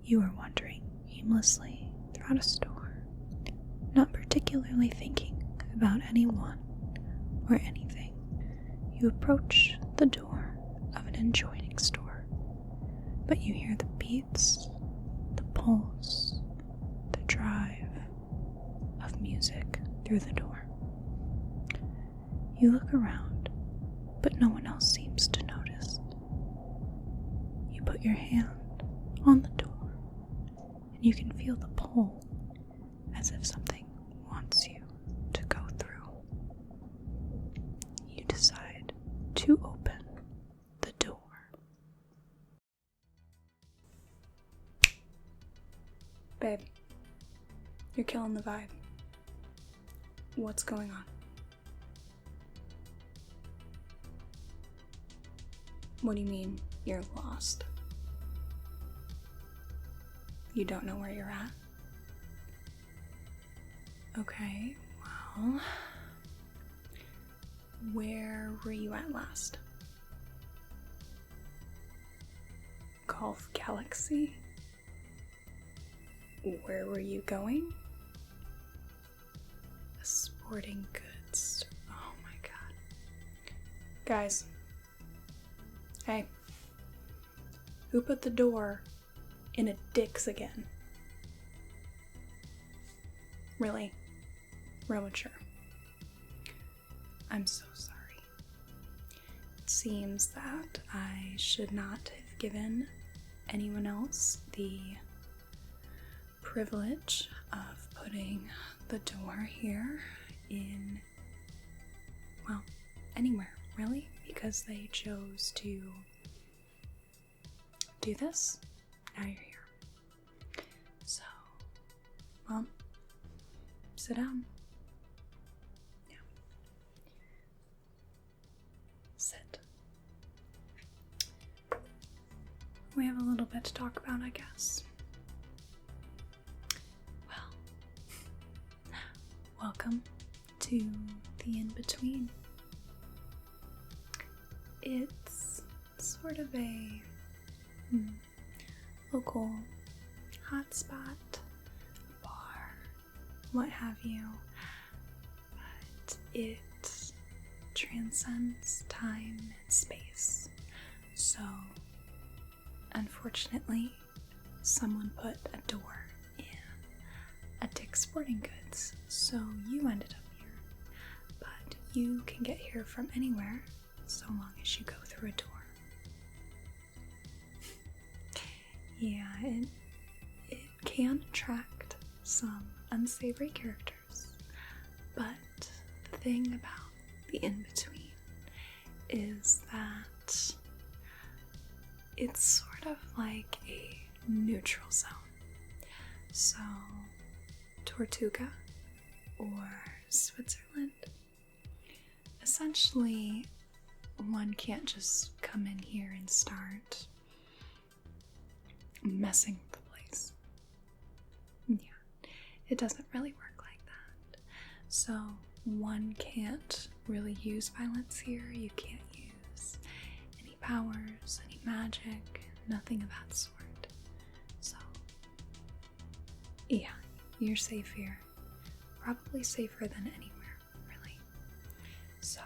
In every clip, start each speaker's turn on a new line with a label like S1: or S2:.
S1: You are wandering aimlessly throughout a store, not particularly thinking about anyone or anything. You approach the door of an adjoining store, but you hear the beats, the pulse, the drive of music through the door. You look around, but no one else seems to notice. You put your hand on the door, and you can feel the pull as if something wants you to go through. You decide to open the door.
S2: Babe, you're killing the vibe. What's going on? What do you mean, you're lost? You don't know where you're at? Okay, well, where were you at last? Golf Galaxy? Where were you going? A sporting goods. Oh my god. Guys. Hey. Who put the door in a Dick's again? Really? Real mature. I'm so sorry. It seems that I should not have given anyone else the privilege of putting the door here in, well, anywhere, really, because they chose to do this. Now you're here. So, Mom, sit down. Yeah. Sit. We have a little bit to talk about, I guess. Welcome to the in-between. It's sort of a local hotspot, bar, what have you, but it transcends time and space. So, unfortunately, someone put a door in a Dick's Sporting Goods, so you ended up here. But you can get here from anywhere, so long as you go through a door. Yeah, it can attract some unsavory characters, but the thing about the in-between is that it's sort of like a neutral zone. So, Tortuga or Switzerland, essentially one can't just come in here and start messing with the place. Yeah, it doesn't really work like that. So one can't really use violence here. You can't use any powers, any magic, nothing of that sort. So yeah, you're safe here. Probably safer than anywhere, really. So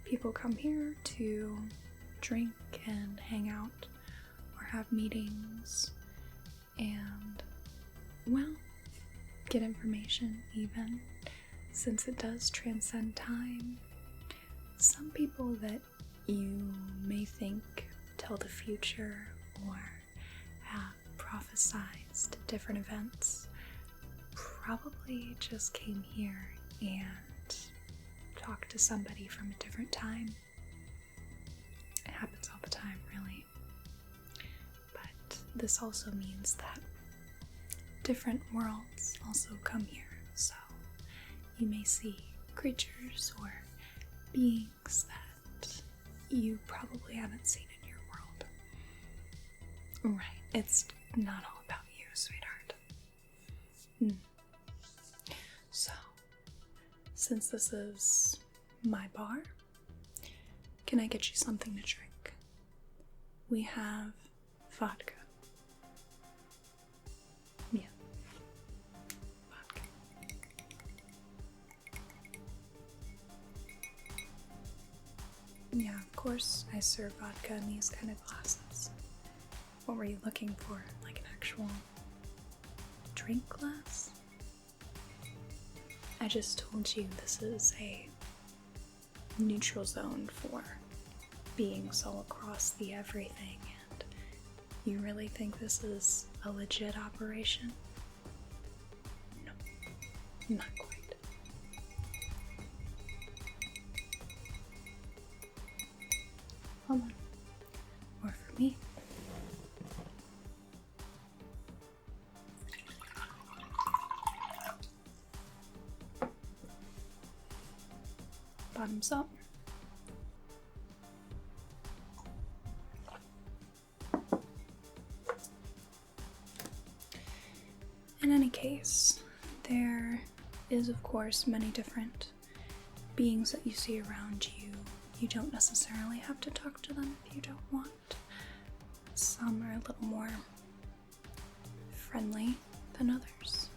S2: people come here to drink and hang out or have meetings and, well, get information even, since it does transcend time. Some people that you may think tell the future or have prophesized different events probably just came here and talked to somebody from a different time. It happens all the time, really. But this also means that different worlds also come here, so you may see creatures or beings that you probably haven't seen in your world. Right, it's not all about you, sweetheart. So, since this is my bar, can I get you something to drink? We have vodka. course, I serve vodka in these kind of glasses. What were you looking for? Like an actual drink glass? I just told you this is a neutral zone for beings all across the everything, and you really think this is a legit operation? No, not quite. Hold on. Or for me. Bottoms up. In any case, there is of course many different beings that you see around you. You don't necessarily have to talk to them if you don't want. Some are a little more friendly than others.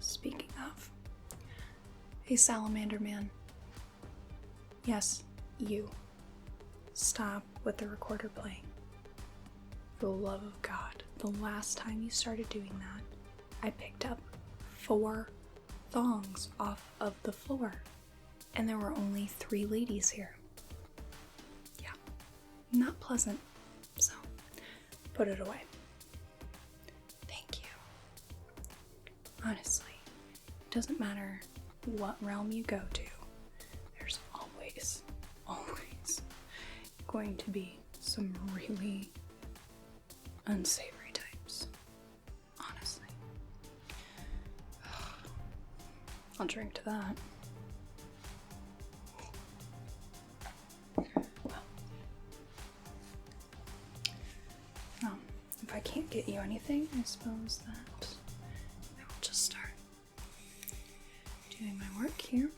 S2: Speaking of, hey salamander man. Yes, you. Stop with the recorder playing. For the love of God, the last time you started doing that, I picked up 4 thongs off of the floor. And there were only 3 ladies here. Yeah, not pleasant. So, put it away. Thank you. Honestly, it doesn't matter what realm you go to, there's always going to be some really unsavory types. Honestly. I'll drink to that. If I can't get you anything, I suppose that I will just start doing my work here.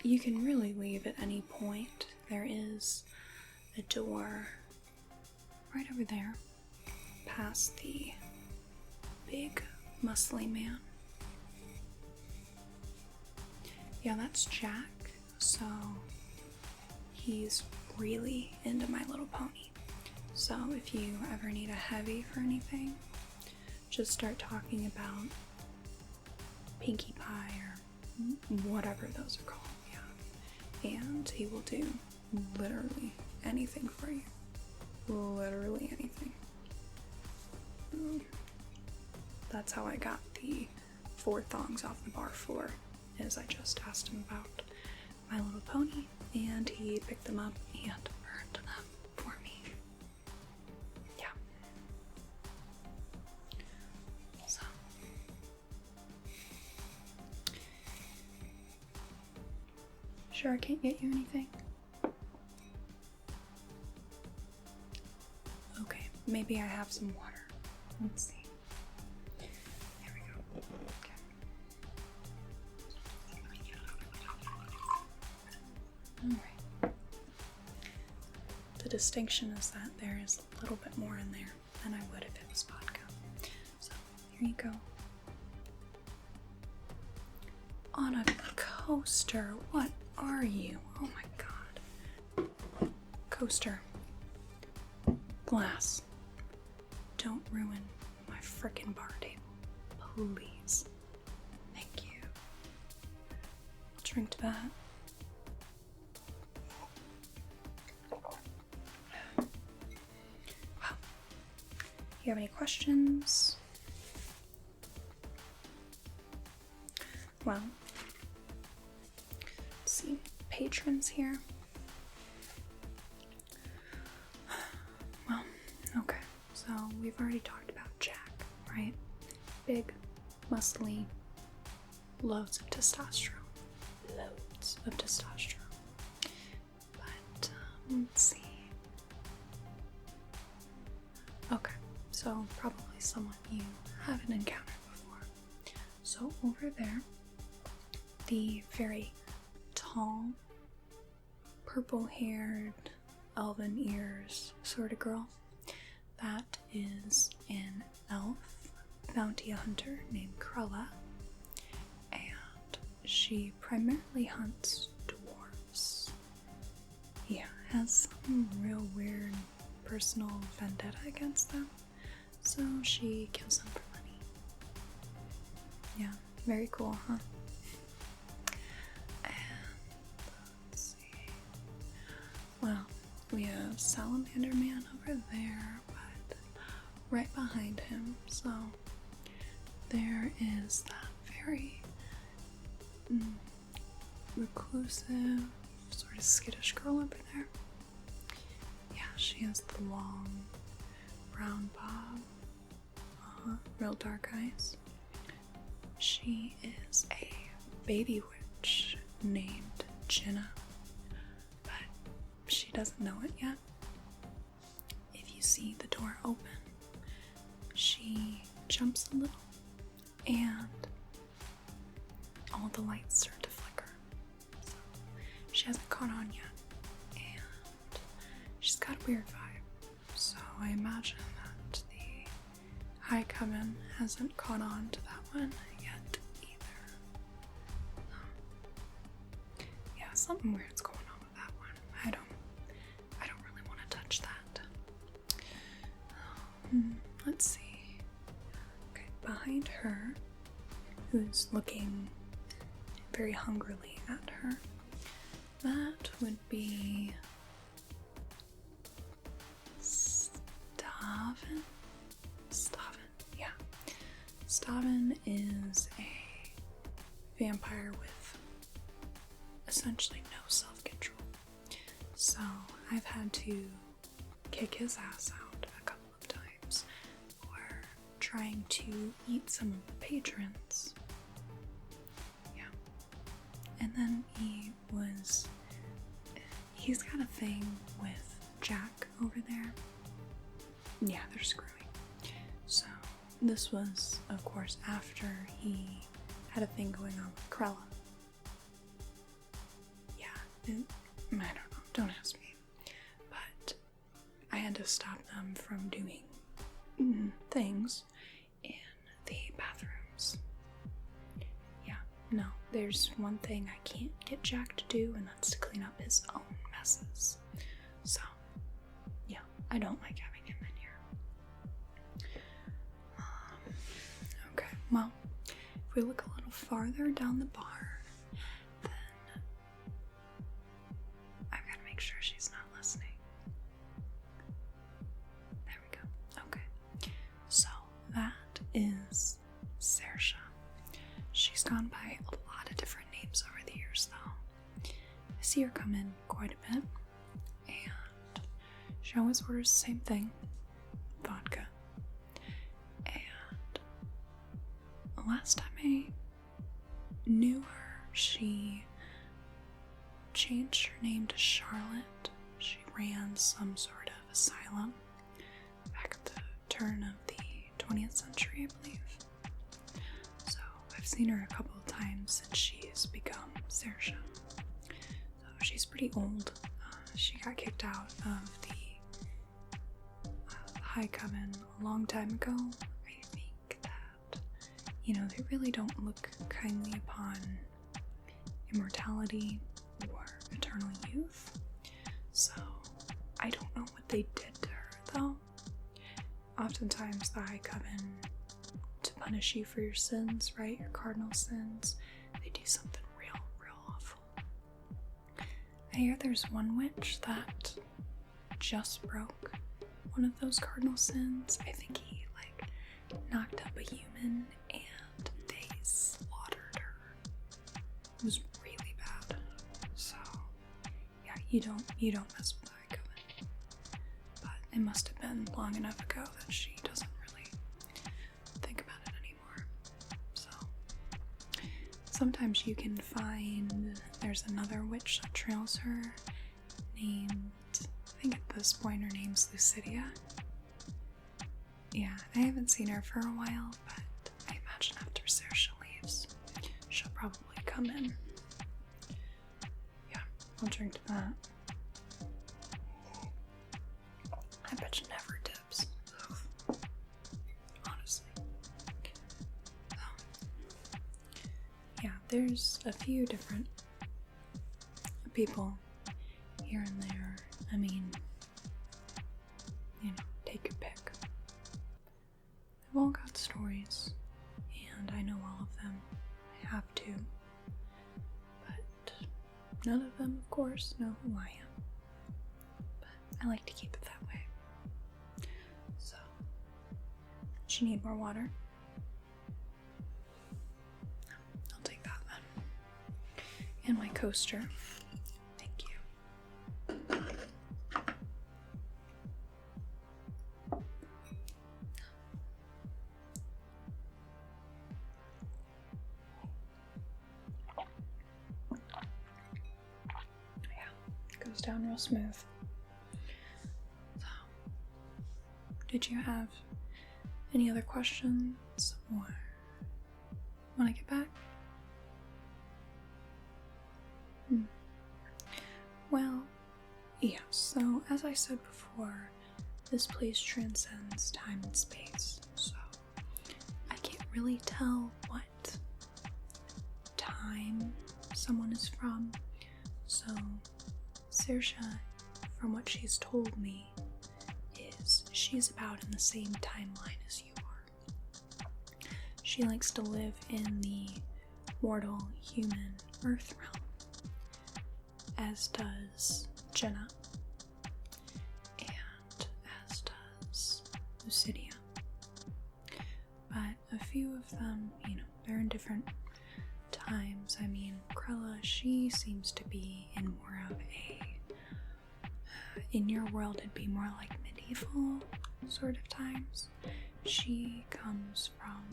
S2: You can really leave at any point. There is a door right over there, past the big, muscly man. Yeah, that's Jack, so he's really into My Little Pony. So if you ever need a heavy for anything, just start talking about Pinkie Pie or whatever those are called, yeah. And he will do literally anything for you. Literally anything. That's how I got the 4 thongs off the bar floor, is I just asked him about My Little Pony, and he picked them up and earned them for me. Yeah. So. Sure I can't get you anything? Okay, maybe I have some water. Let's see. Here we go. Okay. Alright. The distinction is that there is a little bit more in there than I would if it was vodka. So, here you go. On a coaster. What are you? Oh my god. Coaster. Glass. Don't ruin my frickin' bar table. Please. Thank you. I'll drink to that. Wow. You have any questions? Well, let's see. Patrons here. Well, okay. So we've already talked about Jack, right? Big, muscly, loads of testosterone. Loads of testosterone. But, let's see. Okay, so probably someone you haven't encountered before. So over there, the very tall, purple-haired, elven ears sort of girl, that is an elf bounty hunter named Cruella. And she primarily hunts dwarves. Yeah, has some real weird personal vendetta against them, so she kills them for money. Yeah, very cool, huh? And let's see. Well, we have Salamander Man over there, but right behind him, so there is that very reclusive, sort of skittish girl over there. Yeah, she has the long brown bob, real dark eyes. She is a baby witch named Jenna, but she doesn't know it yet. If you see the door open, she jumps a little and all the lights start to flicker. So she hasn't caught on yet, and she's got a weird vibe. So I imagine that the High Coven hasn't caught on to that one yet either. Yeah, something weird's going on with that one. I don't really want to touch that. Let's see. Okay, behind her, who's looking very hungrily at her, that would be Staven? Yeah. Staven is a vampire with essentially no self-control. So I've had to kick his ass out a couple of times for trying to eat some of the patrons. Yeah. And then he's got a thing with Jack over there. Yeah, they're screwing. So this was, of course, after he had a thing going on with Krella. Yeah, I don't know, don't ask me. But I had to stop them from doing things in the bathrooms. Yeah, no, there's one thing I can't get Jack to do, and that's to clean up his own messes. So, yeah, I don't like having him in here. Okay, well, if we look a little farther down the bar, then I've got to make sure she's not listening. There we go. Okay, so that is Saoirse. She's gone by a lot of different names over the years, though. I see her come in quite a bit, and she always orders the same thing, vodka. And the last time I knew her, she changed her name to Charlotte. She ran some sort of asylum back at the turn of the 20th century, I believe. So I've seen her a couple of times since she's become Saoirse. So she's pretty old. She got kicked out of the High Coven a long time ago. I think that, they really don't look kindly upon immortality or eternal youth. So I don't know what they did to her, though. Oftentimes the High Coven, to punish you for your sins, right, your cardinal sins, they do something real awful. I hear there's one witch that just broke one of those cardinal sins. I think he, knocked up a human and they slaughtered her. It was really bad. So, yeah, you don't mess with the High Coven. But it must have been long enough ago that she doesn't really think about it anymore. So, sometimes you can find there's another witch that trails her named, I think at this point her name's Lucidia. Yeah, I haven't seen her for a while, but I imagine after Saoirse leaves, she'll probably come in. Yeah, I'll drink to that. I bet you never dips. Ugh. Honestly. Yeah, there's a few different people here and there. I mean, take your pick. They've all got stories, and I know all of them. I have to. But none of them, of course, know who I am. But I like to keep it that way. So, do you need more water? I'll take that then. And my coaster. Thank you. Goes down real smooth. So, did you have any other questions or want to get back? Well, yeah, so as I said before, this place transcends time and space, so I can't really tell what time someone is from. So Saoirse, from what she's told me, is she's about in the same timeline as you are. She likes to live in the mortal human earth realm, as does Jenna, and as does Lucidia. But a few of them, they're in different times. I mean, Krella, she seems to be in more of in your world it'd be more like medieval sort of times. She comes from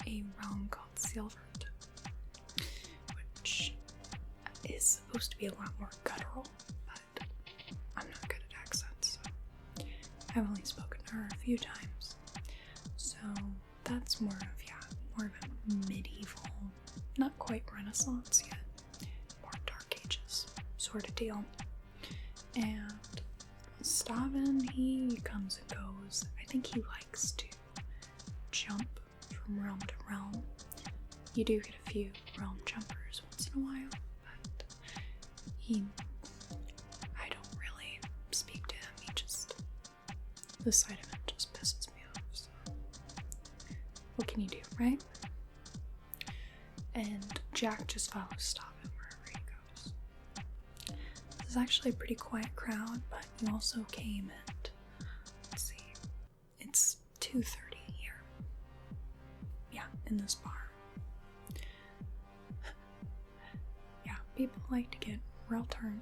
S2: a realm called Silvert, which is supposed to be a lot more guttural, but I'm not good at accents, so I've only spoken to her a few times. So that's more of a medieval, not quite Renaissance yet, more Dark Ages sort of deal. And Staven, he comes and goes. I think he likes to jump from realm to realm. You do get a few realm jumpers once in a while, but I don't really speak to him. The sight of it just pisses me off, so what can you do, right? And Jack just follows Staven wherever he goes. This is actually a pretty quiet crowd, but you also came at, let's see, it's 2:30 here. Yeah, in this bar. Yeah, people like to get real turned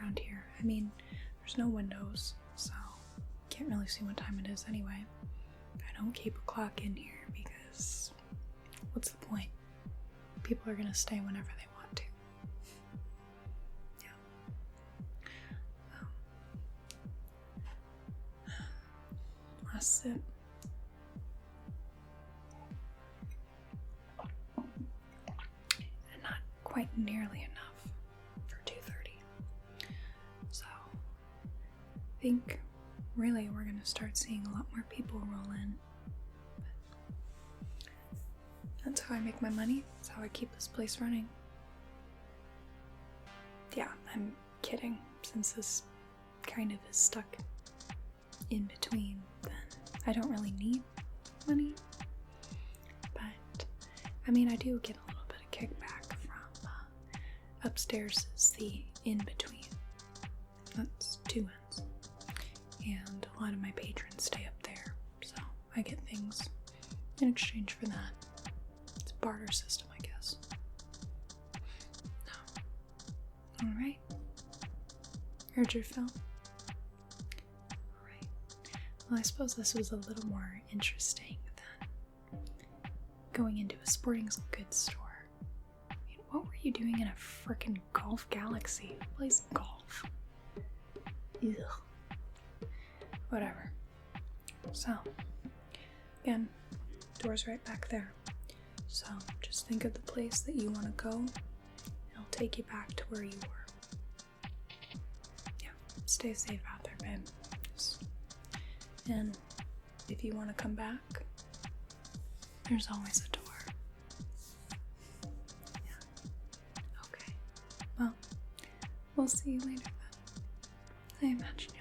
S2: around here. I mean, there's no windows, so can't really see what time it is anyway. I don't keep a clock in here because what's the point? People are gonna stay whenever they want to. Yeah. Last sip. And not quite nearly enough for 2:30. So I think really we're gonna start seeing a lot more people roll in. That's how I make my money. That's how I keep this place running. Yeah, I'm kidding. Since this kind of is stuck in between, then I don't really need money. But, I mean, I do get a little bit of kickback from upstairs is the in-between. That's 2 ends. And a lot of my patrons stay up there, so I get things in exchange for that. It's a barter system, I guess. No. Alright. Heard your fill? Alright. Well, I suppose this was a little more interesting than going into a sporting goods store. I mean, what were you doing in a frickin' golf galaxy? Who plays golf? Ugh. Whatever. So, again, door's right back there. So, just think of the place that you want to go, and I'll take you back to where you were. Yeah, stay safe out there, babe. And if you want to come back, there's always a door. Yeah. Well, we'll see you later then, I imagine.